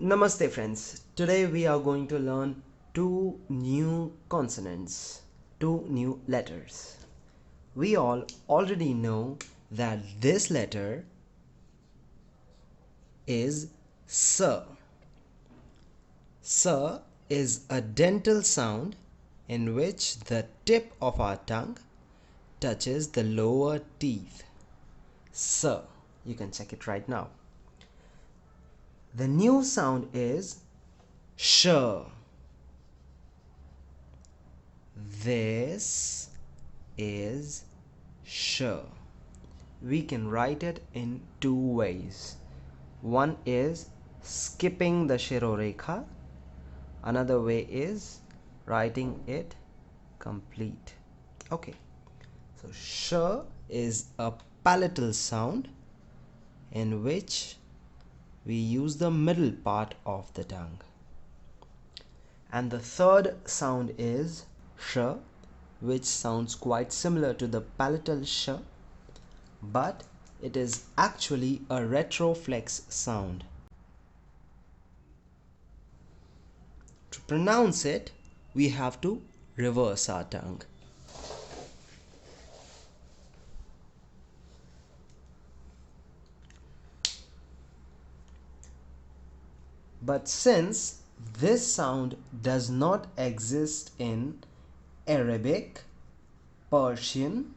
Namaste friends. Today we are going to learn two new consonants, two new letters. We all already know that this letter is S. S is a dental sound in which the tip of our tongue touches the lower teeth. S. You can check it right now. The new sound is Sh. This is Sh. We can write it in two ways. One is skipping the Shirorekha. Another way is writing it complete. Okay. So Sh is a palatal sound in which we use the middle part of the tongue. And the third sound is Sh, which sounds quite similar to the palatal Sh, but it is actually a retroflex sound. To pronounce it, we have to reverse our tongue. But since this sound does not exist in Arabic, Persian,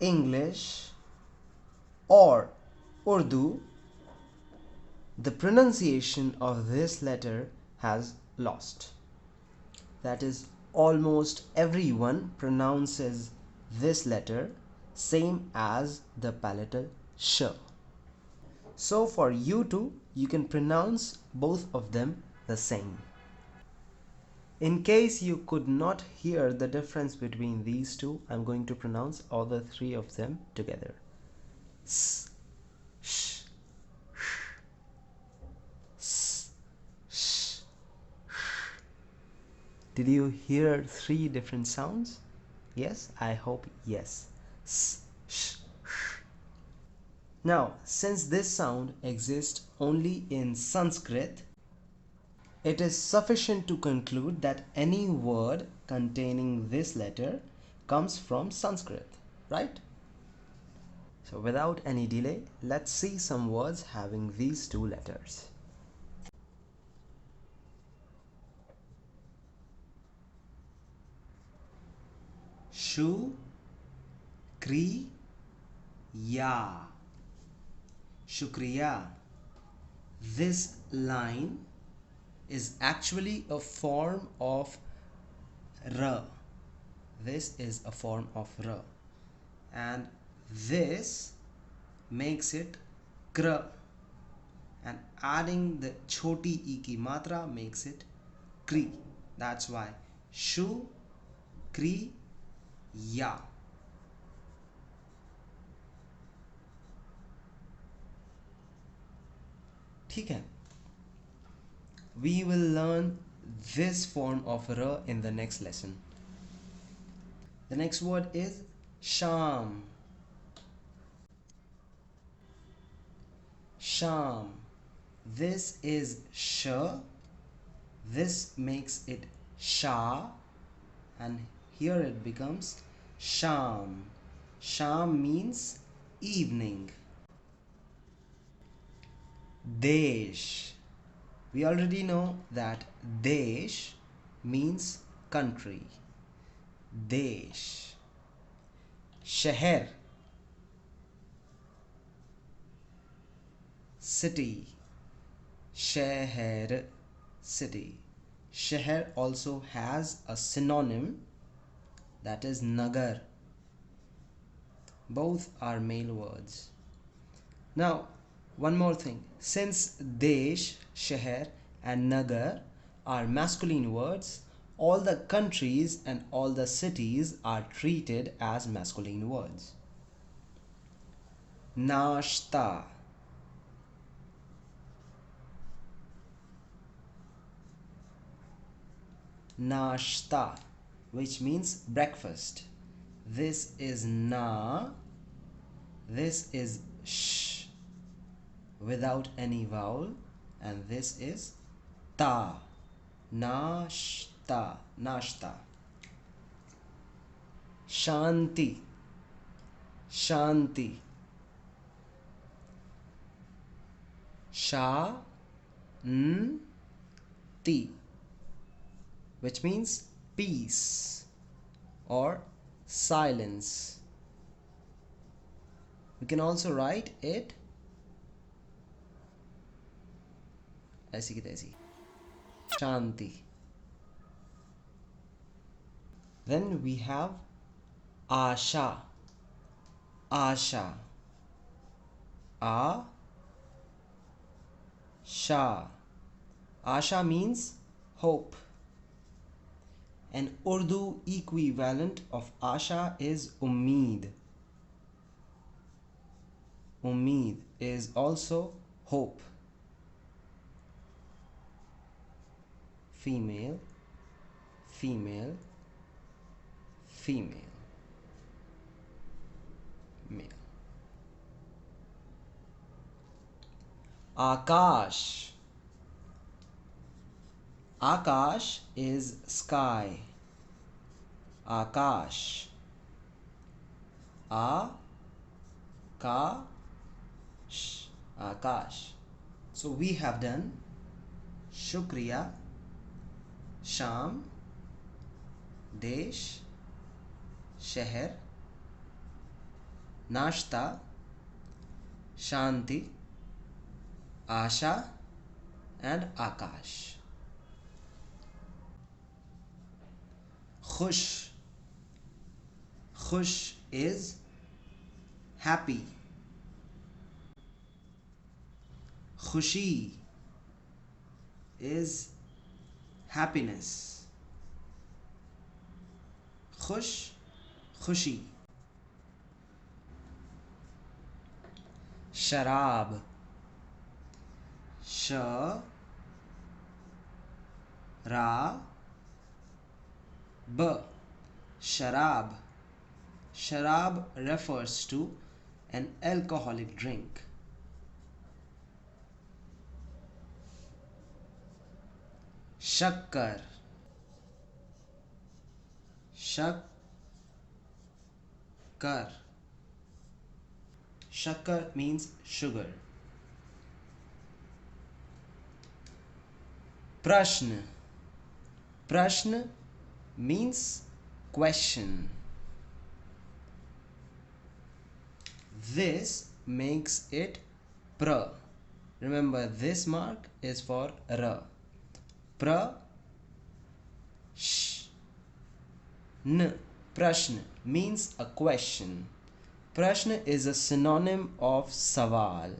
English, or Urdu, the pronunciation of this letter has lost. That is, almost everyone pronounces this letter same as the palatal sh. So for you too, you can pronounce both of them the same. In case you could not hear the difference between these two, I'm going to pronounce all the three of them together. S, sh, s, sh, sh. Did you hear three different sounds? Yes, I hope yes. S, sh, sh. Now, since this sound exists only in Sanskrit, it is sufficient to conclude that any word containing this letter comes from Sanskrit, right? So without any delay, let's see some words having these two letters. Shu, Kri, Ya. Shukriya. This line is actually a form of R. This is a form of R. And this makes it Kr. And adding the choti E ki matra makes it Kri. That's why Shu, Kri, Ya. ठीक है. We will learn this form of R in the next lesson. The next word is Sham. Sham. This is Sh. This makes it Sha. And here it becomes Sham. Sham means evening. Desh. We already know that Desh means country. Desh. Sheher. City. Sheher. City. Sheher also has a synonym, that is Nagar. Both are male words. Now, one more thing. Since Desh, Sheher and Nagar are masculine words, all the countries and all the cities are treated as masculine words. Nashta. Nashta, which means breakfast. This is Na. This is Sh without any vowel. and this is ta. Nashta, nashta. Shanti, shanti. Sha-n-ti, which means peace or silence. We can also write it ऐसी की तैसी, shanti. Then we have asha, asha. Sha. Asha means hope. An Urdu equivalent of Asha is Ummeed. Ummeed is also hope. Female, female, female, male. Akash. Akash is sky. Akash. Akash. So we have done Shukriya, Sham, Desh, Sheher, Nashta, Shanti, Asha and Akash. Khush. Khush is happy. Khushi is happiness. Khush, khushi. Sharab. Sha ra b. Sharab. Sharab refers to an alcoholic drink. Shakkar. Shakkar. Shakkar means sugar. Prashn. Prashn means question. This makes it pra. Remember, this mark is for ra. Pra sh n. Prashn means a question. Prashn is a synonym of sawal.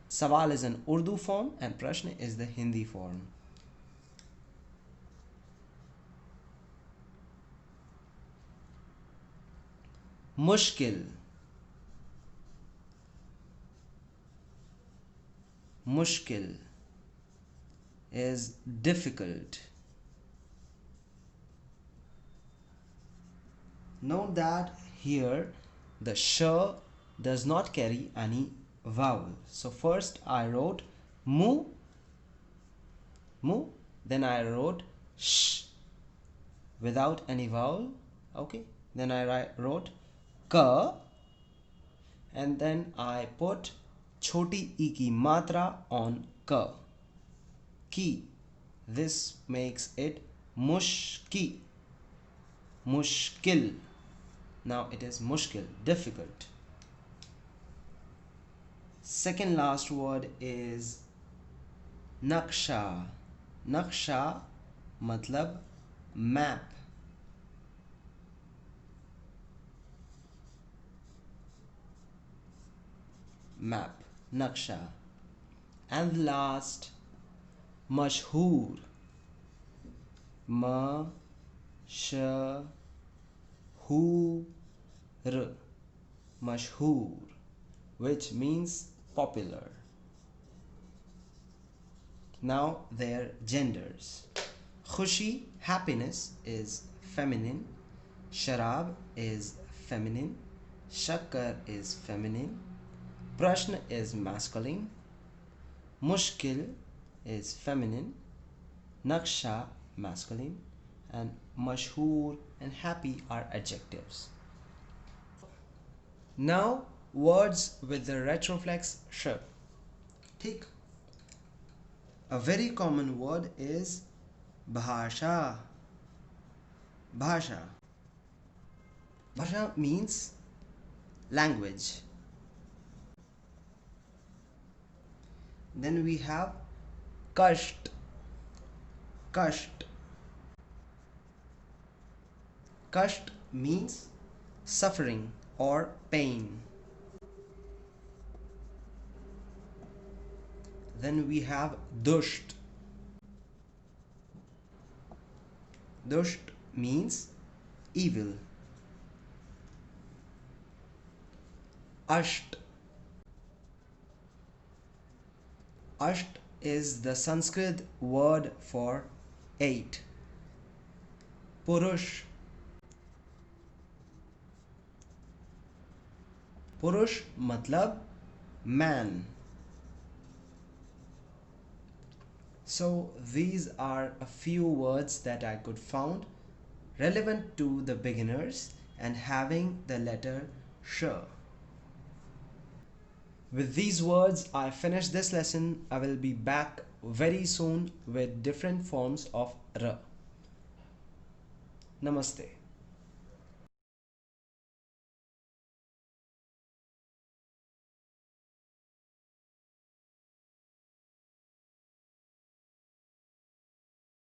Sawal is an Urdu form and Prashn is the Hindi form. Mushkil. Mushkil is difficult. Note that here the sh does not carry any vowel. So first I wrote mu, mu, then I wrote sh without any vowel. Okay, then I wrote ka, and then I put choti e ki matra on ka. Ki. This makes it mushki. Mushkil. Now it is mushkil, difficult. Second last word is naksha. Naksha matlab map. Map, naksha. And last, mashhoor. Ma sh hu r. Mashhoor, which means popular. Now their genders. Khushi, happiness, is feminine. Sharab is feminine. Shakkar is feminine. Prashn is masculine. Mushkil is feminine, naksha masculine, and mashhoor and happy are adjectives. Now words with the retroflex sh. ठीक. A very common word is bhasha. Bhasha. Bhasha means language. Then we have kasht. Kasht. Kasht means suffering or pain. Then we have dusht. Dusht means evil. Asht. Asht is the Sanskrit word for 8. Purush. Purush matlab man. So these are a few words that I could found relevant to the beginners and having the letter sh. With these words, I finish this lesson. I will be back very soon with different forms of r. Namaste.